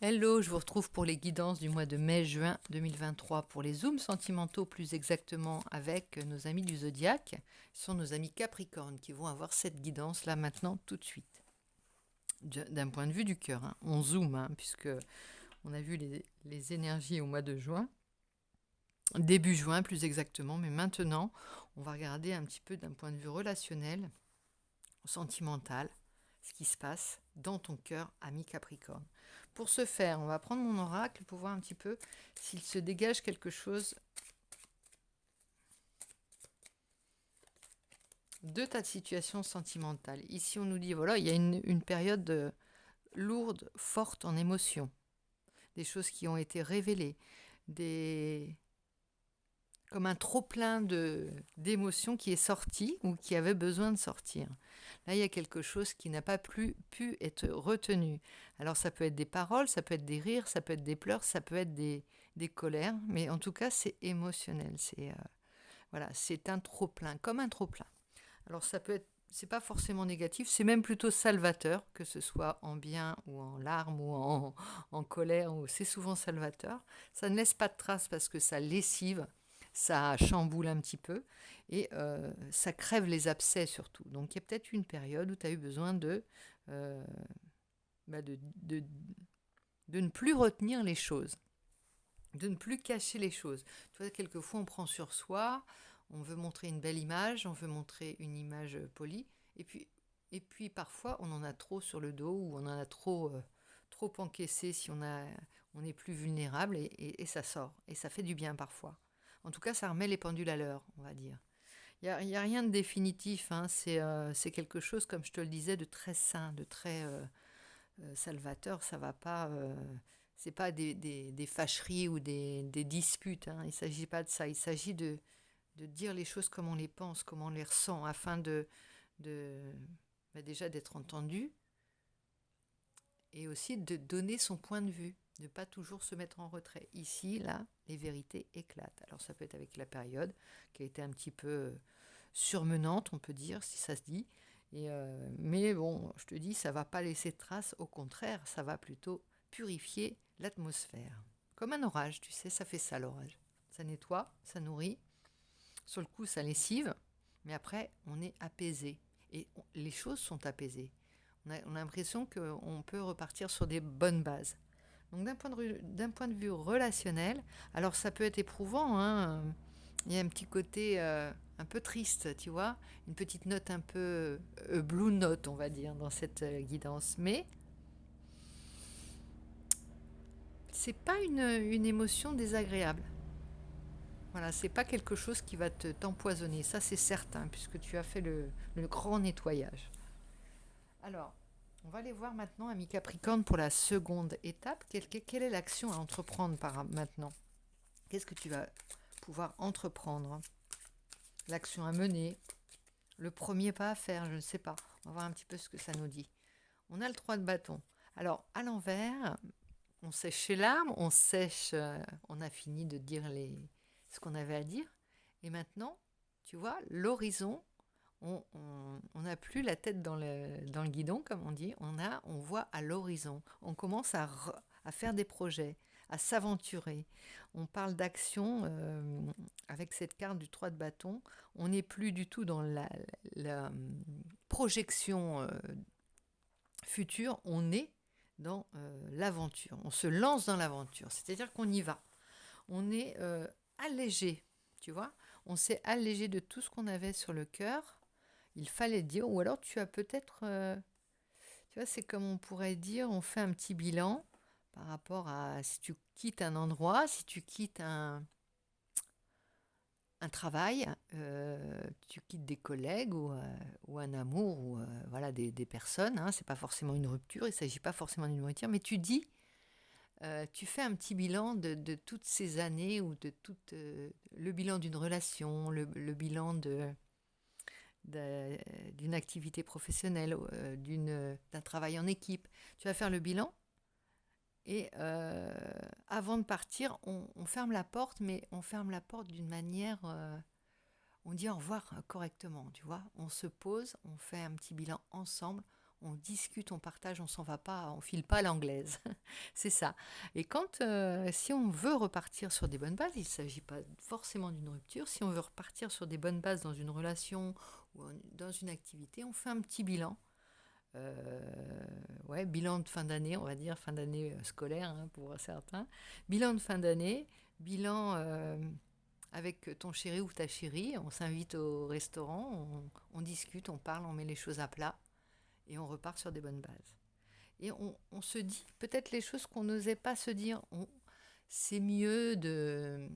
Hello, je vous retrouve pour les guidances du mois de mai-juin 2023 pour les zooms sentimentaux, plus exactement avec nos amis du zodiaque. Ce sont nos amis Capricorne qui vont avoir cette guidance là maintenant tout de suite. D'un point de vue du cœur, hein. On zoome, hein, puisque on a vu les énergies au mois de juin, début juin plus exactement, mais maintenant on va regarder un petit peu d'un point de vue relationnel, sentimental, ce qui se passe dans ton cœur, ami Capricorne. Pour ce faire, on va prendre mon oracle pour voir un petit peu s'il se dégage quelque chose de ta situation sentimentale. Ici, on nous dit, voilà, il y a une période lourde, forte en émotions, des choses qui ont été révélées, comme un trop-plein d'émotions qui est sorti ou qui avait besoin de sortir. Là, il y a quelque chose qui n'a pas pu être retenu. Alors, ça peut être des paroles, ça peut être des rires, ça peut être des pleurs, ça peut être des colères, mais en tout cas, c'est émotionnel. Voilà, c'est un trop-plein, comme un trop-plein. Alors, ça peut être, c'est pas forcément négatif, c'est même plutôt salvateur, que ce soit en bien ou en larmes ou en colère, c'est souvent salvateur. Ça ne laisse pas de traces parce que ça lessive, ça chamboule un petit peu et ça crève les abcès surtout. Donc il y a peut-être une période où tu as eu besoin euh, de ne plus retenir les choses, de ne plus cacher les choses. Tu vois, quelquefois on prend sur soi, on veut montrer une belle image, on veut montrer une image polie, et puis parfois on en a trop sur le dos ou on en a trop encaissé si on est plus vulnérable et ça sort. Et ça fait du bien parfois. En tout cas, ça remet les pendules à l'heure, on va dire. Il y a rien de définitif, hein. C'est quelque chose, comme je te le disais, de très sain, de très salvateur. Ça va pas... c'est pas des fâcheries ou des disputes, hein. Il ne s'agit pas de ça. Il s'agit de dire les choses comme on les pense, comme on les ressent, afin de déjà d'être entendu et aussi de donner son point de vue, de ne pas toujours se mettre en retrait. Ici, là, les vérités éclatent. Alors ça peut être avec la période qui a été un petit peu surmenante, on peut dire, si ça se dit. Mais bon, je te dis, ça ne va pas laisser de traces, au contraire, ça va plutôt purifier l'atmosphère. Comme un orage, tu sais, ça fait ça l'orage. Ça nettoie, ça nourrit. Sur le coup, ça lessive, mais après, on est apaisé. Et les choses sont apaisées. On a l'impression qu'on peut repartir sur des bonnes bases. Donc d'un point de vue relationnel, alors ça peut être éprouvant, hein. Il y a un petit côté un peu triste, tu vois, une petite note un peu blue note, on va dire, dans cette guidance. Mais c'est pas une émotion désagréable. Voilà, c'est pas quelque chose qui va t'empoisonner, ça c'est certain, puisque tu as fait le grand nettoyage. Alors, on va aller voir maintenant, ami Capricorne, pour la seconde étape. Quelle est l'action à entreprendre maintenant? Qu'est-ce que tu vas pouvoir entreprendre? L'action à mener, le premier pas à faire, je ne sais pas. On va voir un petit peu ce que ça nous dit. On a le 3 de bâton. Alors, à l'envers, on sèche les larmes, on a fini de dire ce qu'on avait à dire. Et maintenant, tu vois, l'horizon, on n'a plus la tête dans le guidon, comme on dit, on voit à l'horizon. On commence à faire des projets, à s'aventurer. On parle d'action avec cette carte du 3 de bâton. On n'est plus du tout dans la projection future, on est dans l'aventure. On se lance dans l'aventure, c'est-à-dire qu'on y va. On est allégé, tu vois. On s'est allégé de tout ce qu'on avait sur le cœur. Il fallait dire, ou alors tu as peut-être, tu vois, c'est comme on pourrait dire, on fait un petit bilan par rapport à si tu quittes un endroit, si tu quittes un travail, tu quittes des collègues ou un amour, ou voilà, des personnes, hein. C'est pas forcément une rupture, il ne s'agit pas forcément d'une rupture, mais tu dis, tu fais un petit bilan de toutes ces années, ou de tout le bilan d'une relation, le bilan d'une activité professionnelle, d'un travail en équipe. Tu vas faire le bilan et avant de partir, on ferme la porte, mais on ferme la porte d'une manière... on dit au revoir correctement, tu vois. On se pose, on fait un petit bilan ensemble, on discute, on partage, on s'en va pas, on file pas à l'anglaise. C'est ça. Et si on veut repartir sur des bonnes bases, il ne s'agit pas forcément d'une rupture. Si on veut repartir sur des bonnes bases dans une relation ou dans une activité, on fait un petit bilan. Bilan de fin d'année, on va dire, fin d'année scolaire hein, pour certains. Bilan de fin d'année, bilan avec ton chéri ou ta chérie, on s'invite au restaurant, on discute, on parle, on met les choses à plat et on repart sur des bonnes bases. Et on se dit peut-être les choses qu'on n'osait pas se dire. C'est mieux une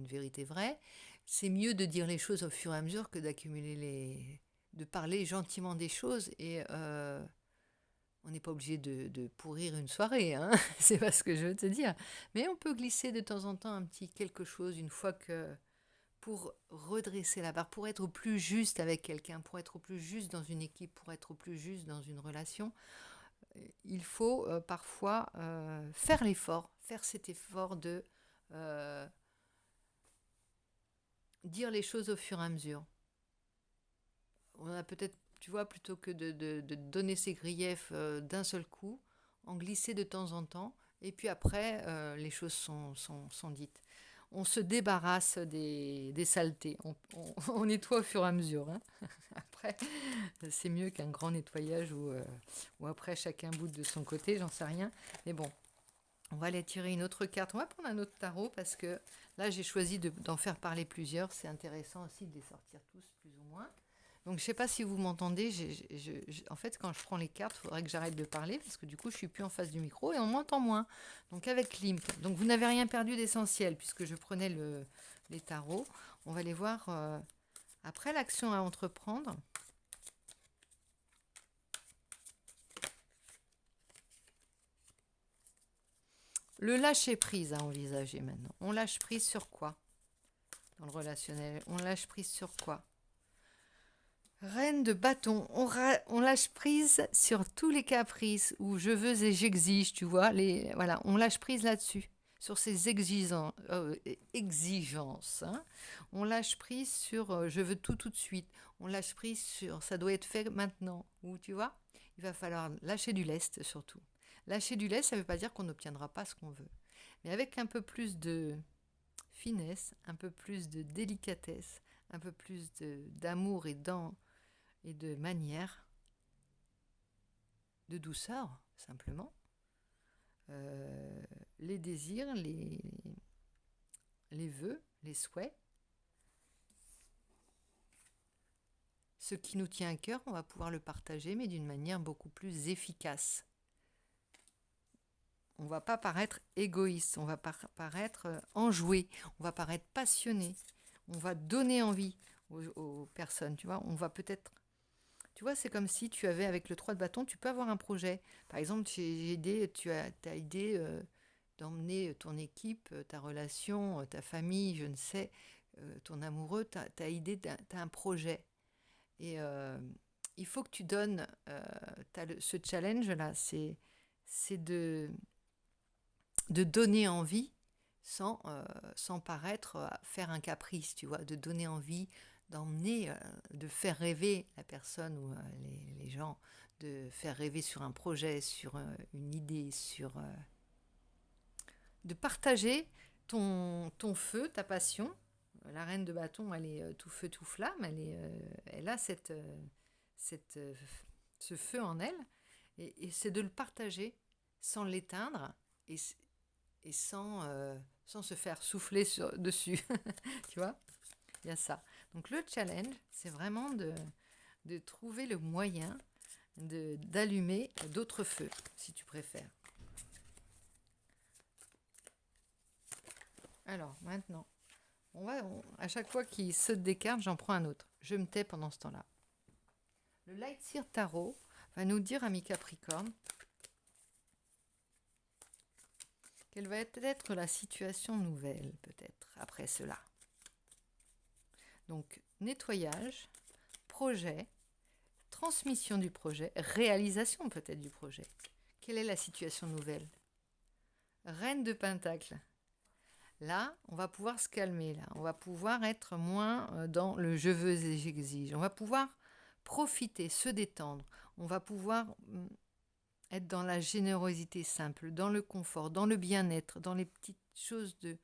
vérité vraie, c'est mieux de dire les choses au fur et à mesure que de parler gentiment des choses et on n'est pas obligé de pourrir une soirée, hein c'est pas ce que je veux te dire. Mais on peut glisser de temps en temps un petit quelque chose pour redresser la barre, pour être au plus juste avec quelqu'un, pour être au plus juste dans une équipe, pour être au plus juste dans une relation. Il faut parfois faire cet effort de dire les choses au fur et à mesure. On a peut-être, tu vois, plutôt que de donner ses griefs d'un seul coup, en glisser de temps en temps, et puis après, les choses sont dites. On se débarrasse des saletés, on nettoie au fur et à mesure. Hein. Après, c'est mieux qu'un grand nettoyage où après chacun boude de son côté, j'en sais rien. Mais bon, on va aller tirer une autre carte. On va prendre un autre tarot parce que là, j'ai choisi d'en faire parler plusieurs. C'est intéressant aussi de les sortir tous, plus ou moins. Donc, je ne sais pas si vous m'entendez. En fait, quand je prends les cartes, il faudrait que j'arrête de parler parce que du coup, je ne suis plus en face du micro et on m'entend moins. Donc, avec Limp. Donc, vous n'avez rien perdu d'essentiel puisque je prenais les tarots. On va les voir après l'action à entreprendre. Le lâcher-prise à envisager maintenant. On lâche prise sur quoi? Dans le relationnel, on lâche prise sur quoi? Reine de bâton, on lâche prise sur tous les caprices où je veux et j'exige, tu vois. Voilà, on lâche prise là-dessus, sur ces exigences. Hein. On lâche prise sur je veux tout de suite. On lâche prise sur ça doit être fait maintenant. Ou tu vois, il va falloir lâcher du lest surtout. Lâcher du lest, ça ne veut pas dire qu'on n'obtiendra pas ce qu'on veut. Mais avec un peu plus de finesse, un peu plus de délicatesse, un peu plus d'amour et de manière, de douceur, simplement. Les désirs, les vœux, les souhaits, ce qui nous tient à cœur, on va pouvoir le partager, mais d'une manière beaucoup plus efficace. On ne va pas paraître égoïste, on va paraître enjoué, on va paraître passionné, on va donner envie aux personnes, tu vois. On va peut-être... Tu vois, c'est comme si tu avais, avec le 3 de bâton, tu peux avoir un projet. Par exemple, tu as aidé d'emmener ton équipe, ta relation, ta famille, je ne sais, ton amoureux, tu as aidé, tu as un projet. Et il faut que tu donnes, ce challenge-là, c'est de donner envie sans paraître faire un caprice, tu vois, de donner envie, d'emmener, de faire rêver la personne ou les gens, de faire rêver sur un projet, sur une idée, de partager ton feu, ta passion. La reine de bâton, elle est tout feu, tout flamme, elle a ce feu en elle, et c'est de le partager sans l'éteindre et sans se faire souffler dessus. Tu vois, il y a ça. Donc le challenge, c'est vraiment de trouver le moyen d'allumer d'autres feux, si tu préfères. Alors, maintenant, à chaque fois qu'il saute des cartes, j'en prends un autre. Je me tais pendant ce temps-là. Le Light Seer Tarot va nous dire, amis Capricorne, quelle va être la situation nouvelle, peut-être, après cela. Donc, nettoyage, projet, transmission du projet, réalisation peut-être du projet. Quelle est la situation nouvelle? Reine de Pentacle. Là, on va pouvoir se calmer, là. On va pouvoir être moins dans le je veux et j'exige. On va pouvoir profiter, se détendre. On va pouvoir être dans la générosité simple, dans le confort, dans le bien-être, dans les petites choses de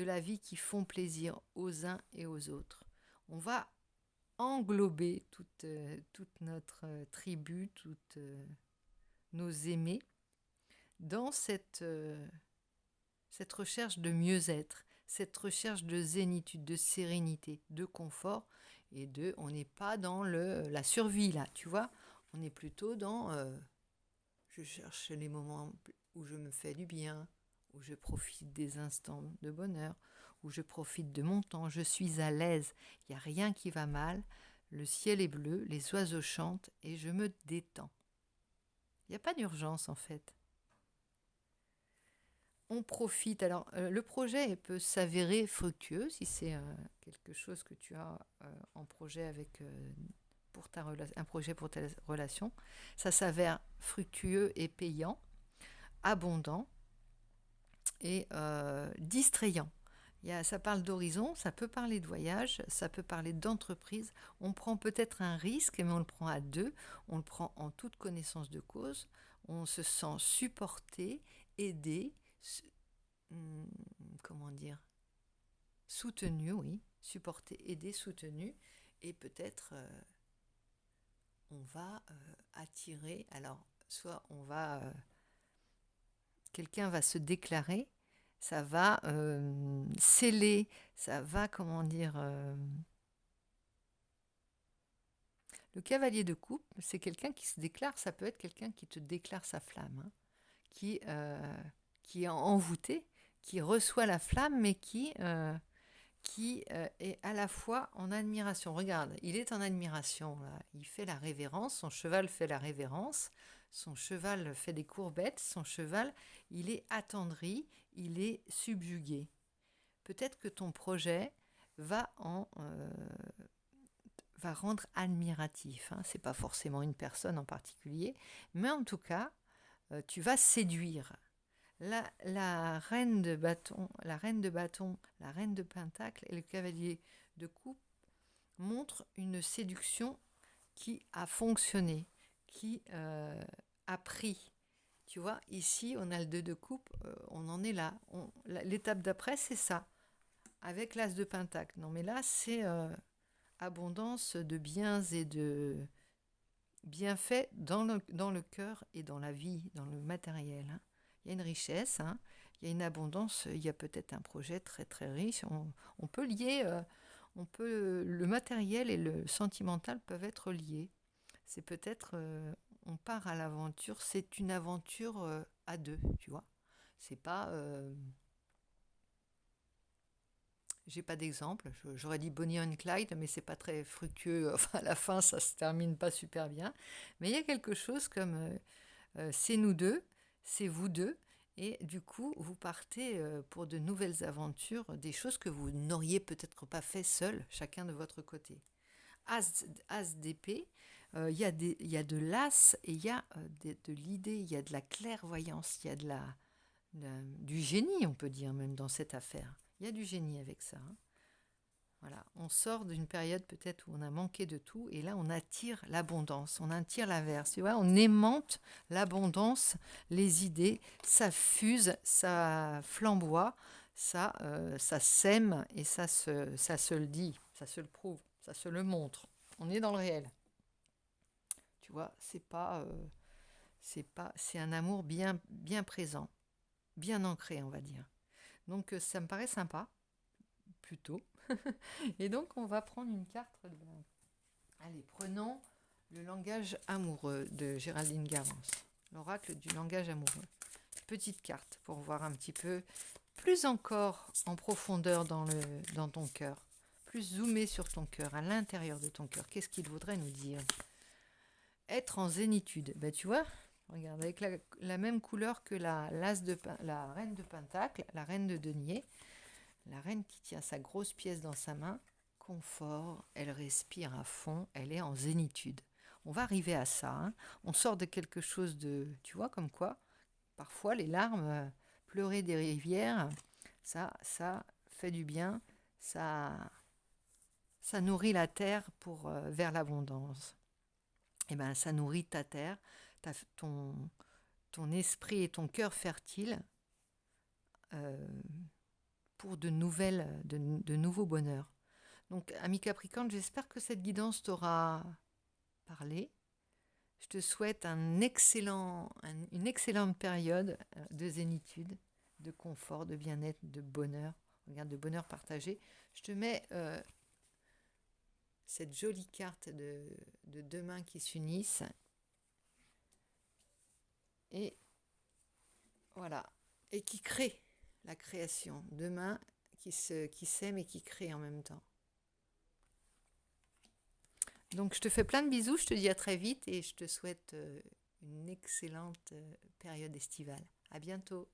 la vie qui font plaisir aux uns et aux autres. On va englober toute notre tribu, toutes nos aimés dans cette recherche de mieux-être, cette recherche de zénitude, de sérénité, de confort, et on n'est pas dans la survie là, tu vois, on est plutôt dans je cherche les moments où je me fais du bien, où je profite des instants de bonheur, où je profite de mon temps, je suis à l'aise, il n'y a rien qui va mal, le ciel est bleu, les oiseaux chantent et je me détends. Il n'y a pas d'urgence en fait. On profite. Alors, le projet peut s'avérer fructueux si c'est quelque chose que tu as en projet avec un projet pour ta relation. Ça s'avère fructueux et payant, abondant et distrayant. Ça parle d'horizon, ça peut parler de voyage, ça peut parler d'entreprise. On prend peut-être un risque, mais on le prend à deux. On le prend en toute connaissance de cause. On se sent supporté, aidé, comment dire, soutenu, oui, supporté, aidé, soutenu, et peut-être on va attirer, alors soit quelqu'un va se déclarer, ça va sceller, ça va, comment dire, le cavalier de coupe, c'est quelqu'un qui se déclare, ça peut être quelqu'un qui te déclare sa flamme, hein, qui est envoûté, qui reçoit la flamme, mais qui est à la fois en admiration. Regarde, il est en admiration, là. Il fait la révérence, son cheval fait la révérence, son cheval fait des courbettes, son cheval, il est attendri, il est subjugué. Peut-être que ton projet va rendre admiratif, hein. C'est pas forcément une personne en particulier, mais en tout cas, tu vas séduire. La reine de bâton, la reine de pentacle et le cavalier de coupe montrent une séduction qui a fonctionné, qui a pris. Tu vois, ici, on a le 2 de coupe, on en est là. L'étape d'après, c'est ça, avec l'as de pentacle. Non, mais là, c'est abondance de biens et de bienfaits dans le cœur et dans la vie, dans le matériel, hein. Il y a une richesse, hein, il y a une abondance, il y a peut-être un projet très très riche. On peut lier, le matériel et le sentimental peuvent être liés. C'est peut-être, on part à l'aventure, c'est une aventure à deux, tu vois. C'est pas, j'ai pas d'exemple. J'aurais dit Bonnie and Clyde, mais c'est pas très fructueux. Enfin, à la fin, ça se termine pas super bien. Mais il y a quelque chose comme c'est nous deux, c'est vous deux, et du coup, vous partez pour de nouvelles aventures, des choses que vous n'auriez peut-être pas fait seul, chacun de votre côté. As d'épée, il y a de l'as et il y a de l'idée, il y a de la clairvoyance, il y a du génie, on peut dire, même dans cette affaire. Il y a du génie avec ça, hein. Voilà, on sort d'une période peut-être où on a manqué de tout et là on attire l'abondance, on attire l'inverse, tu vois, on aimante l'abondance, les idées, ça fuse, ça flamboie, ça sème et ça se le dit, ça se le prouve, ça se le montre. On est dans le réel, tu vois, c'est un amour bien bien présent, bien ancré, on va dire. Donc ça me paraît sympa, plutôt. Et donc, on va prendre une carte. Allez, prenons le langage amoureux de Géraldine Garance. L'oracle du langage amoureux. Petite carte pour voir un petit peu plus encore en profondeur dans ton cœur. Plus zoomé sur ton cœur, à l'intérieur de ton cœur. Qu'est-ce qu'il voudrait nous dire? Être en zénitude. Ben, tu vois, regarde, avec la même couleur que la reine de pentacle, la reine de denier. La reine qui tient sa grosse pièce dans sa main, confort, elle respire à fond, elle est en zénitude. On va arriver à ça, hein. On sort de quelque chose de, tu vois, comme quoi, parfois les larmes, pleurer des rivières, ça fait du bien, ça nourrit la terre vers l'abondance. et ben, ça nourrit ta terre, ton esprit et ton cœur fertile euh, pour de nouveaux bonheurs. Donc, ami Capricorne, j'espère que cette guidance t'aura parlé. Je te souhaite une excellente période de zénitude, de confort, de bien-être, de bonheur. Regarde, de bonheur partagé. Je te mets cette jolie carte de deux mains qui s'unissent. Et voilà. Et qui créent la création. Deux mains qui s'aiment et qui créent en même temps. Donc je te fais plein de bisous, je te dis à très vite et je te souhaite une excellente période estivale. À bientôt.